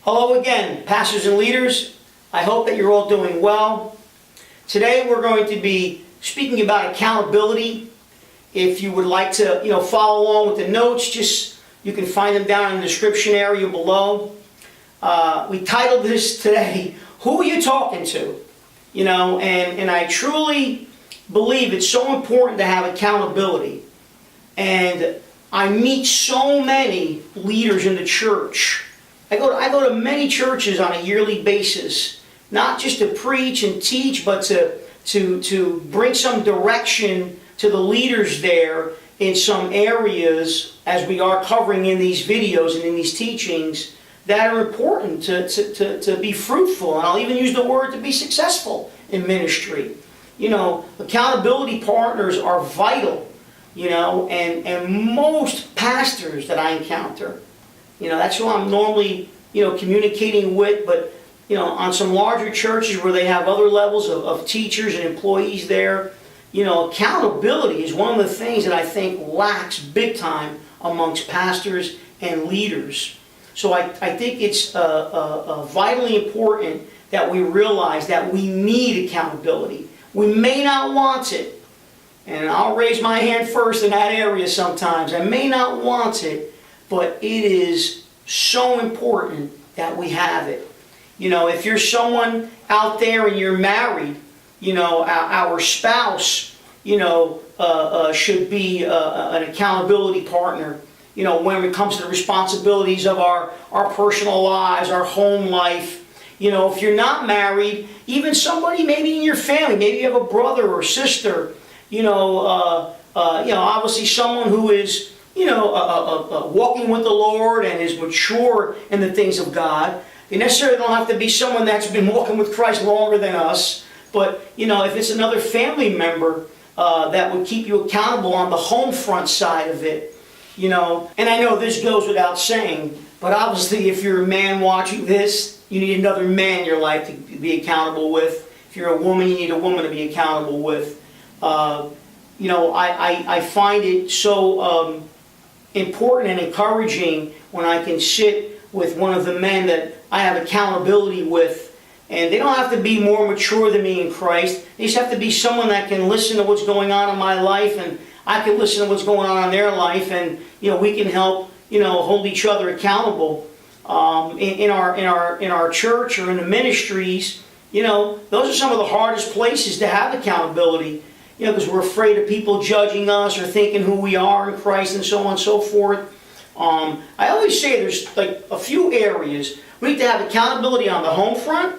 Hello again, pastors and leaders. I hope that you're all doing well. Today we're going to be speaking about accountability. If you would like to, follow along with the notes, you can find them down in the description area below. We titled this today, "Who Are You Talking To?" And I truly believe it's so important to have accountability. And I meet so many leaders in the church. I go to many churches on a yearly basis, not just to preach and teach, but to bring some direction to the leaders there in some areas, as we are covering in these videos and in these teachings, that are important to be fruitful. And I'll even use the word to be successful in ministry. Accountability partners are vital, and most pastors that I encounter, that's who I'm normally, communicating with, but, on some larger churches where they have other levels of teachers and employees there, accountability is one of the things that I think lacks big time amongst pastors and leaders. So I think it's vitally important that we realize that we need accountability. We may not want it, and I'll raise my hand first in that area sometimes. I may not want it, but it is so important that we have it. If you're someone out there and you're married, our spouse, should be an accountability partner. When it comes to the responsibilities of our personal lives, our home life. If you're not married, even somebody maybe in your family, maybe you have a brother or sister, obviously someone who is, walking with the Lord and is mature in the things of God. They necessarily don't have to be someone that's been walking with Christ longer than us. But, if it's another family member that would keep you accountable on the home front side of it, and I know this goes without saying, but obviously if you're a man watching this, you need another man in your life to be accountable with. If you're a woman, you need a woman to be accountable with. I find it so important and encouraging when I can sit with one of the men that I have accountability with, and they don't have to be more mature than me in Christ. They just have to be someone that can listen to what's going on in my life, and I can listen to what's going on in their life, and we can help hold each other accountable in our church or in the ministries. Those are some of the hardest places to have accountability. Because we're afraid of people judging us or thinking who we are in Christ and so on and so forth. I always say there's like a few areas. We need to have accountability on the home front,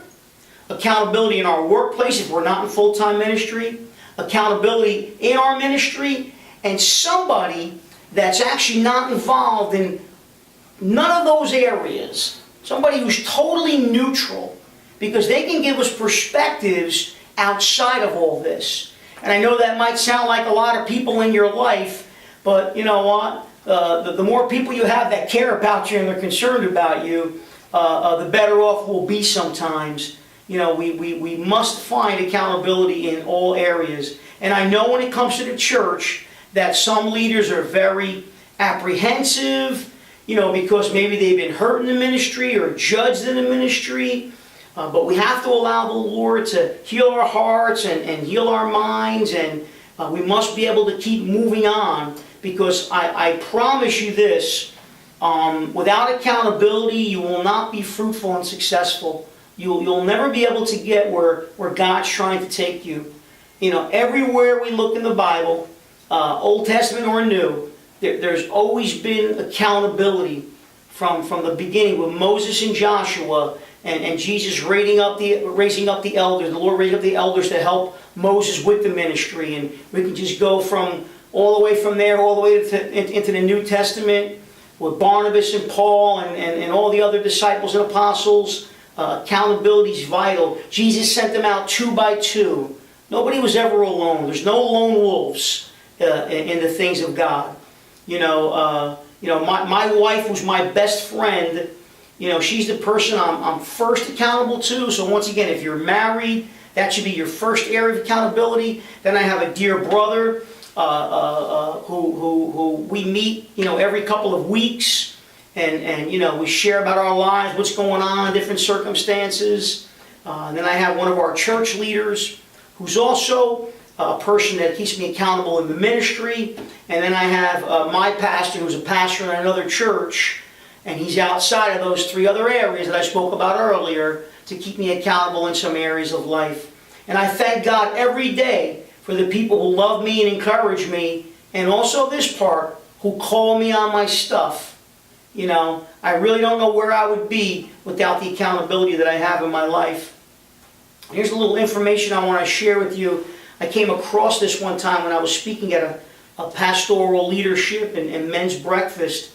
accountability in our workplace if we're not in full-time ministry, accountability in our ministry, and somebody that's actually not involved in none of those areas. Somebody who's totally neutral, because they can give us perspectives outside of all this. And I know that might sound like a lot of people in your life, but you know what? The more people you have that care about you and they're concerned about you, the better off we'll be sometimes. We must find accountability in all areas. And I know when it comes to the church that some leaders are very apprehensive, because maybe they've been hurt in the ministry or judged in the ministry. But we have to allow the Lord to heal our hearts and heal our minds, and we must be able to keep moving on, because I promise you this, without accountability you will not be fruitful and successful. You'll never be able to get where God's trying to take you. Everywhere we look in the Bible, Old Testament or New, there's always been accountability from the beginning with Moses and Joshua. And Jesus raising up the elders, the Lord raising up the elders to help Moses with the ministry. And we can just go all the way from there, all the way into the New Testament with Barnabas and Paul and all the other disciples and apostles. Accountability is vital. Jesus sent them out 2 by 2. Nobody was ever alone. There's no lone wolves in the things of God. My wife was my best friend. She's the person I'm first accountable to. So once again, if you're married, that should be your first area of accountability. Then I have a dear brother who we meet, every couple of weeks. and you know, we share about our lives, what's going on, different circumstances. And then I have one of our church leaders who's also a person that keeps me accountable in the ministry. And then I have my pastor, who's a pastor in another church, and he's outside of those three other areas that I spoke about earlier to keep me accountable in some areas of life. And I thank God every day for the people who love me and encourage me, and also this part, who call me on my stuff. You know, I really don't know where I would be without the accountability that I have in my life. Here's a little information I want to share with you. I came across this one time when I was speaking at a pastoral leadership and men's breakfast.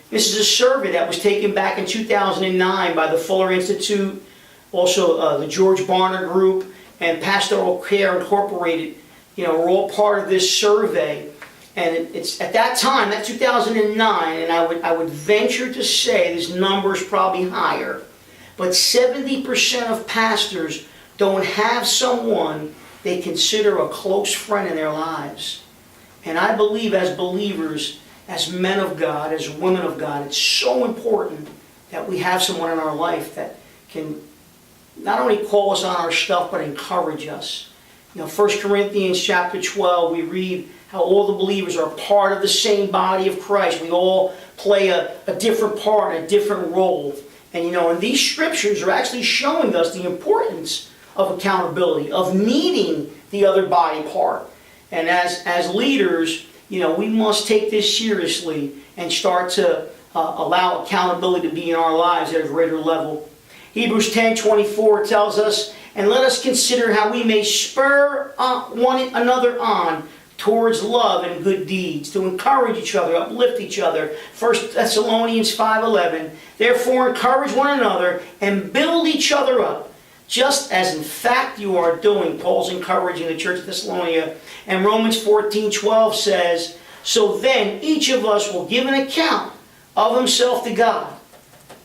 This is a survey that was taken back in 2009 by the Fuller Institute, also the George Barna Group, and Pastoral Care Incorporated. You know, we're all part of this survey. And it's at that time, that 2009, and I would venture to say this number is probably higher, but 70% of pastors don't have someone they consider a close friend in their lives. And I believe as believers, as men of God, as women of God, it's so important that we have someone in our life that can not only call us on our stuff, but encourage us. You know, 1 Corinthians chapter 12, we read how all the believers are part of the same body of Christ. We all play a different part, a different role. And you know, and these scriptures are actually showing us the importance of accountability, of needing the other body part. And as leaders, you know, we must take this seriously and start to allow accountability to be in our lives at a greater level. Hebrews 10:24 tells us, "And let us consider how we may spur one another on towards love and good deeds," to encourage each other, uplift each other. 1 Thessalonians 5:11, "Therefore encourage one another and build each other up, just as in fact you are doing." Paul's encouraging the church of Thessalonica. And Romans 14:12 says, "So then each of us will give an account of himself to God."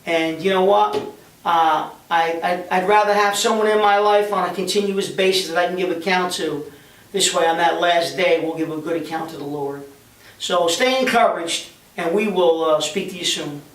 And you know what? I'd rather have someone in my life on a continuous basis that I can give account to. This way, on that last day, we'll give a good account to the Lord. So stay encouraged, and we will speak to you soon.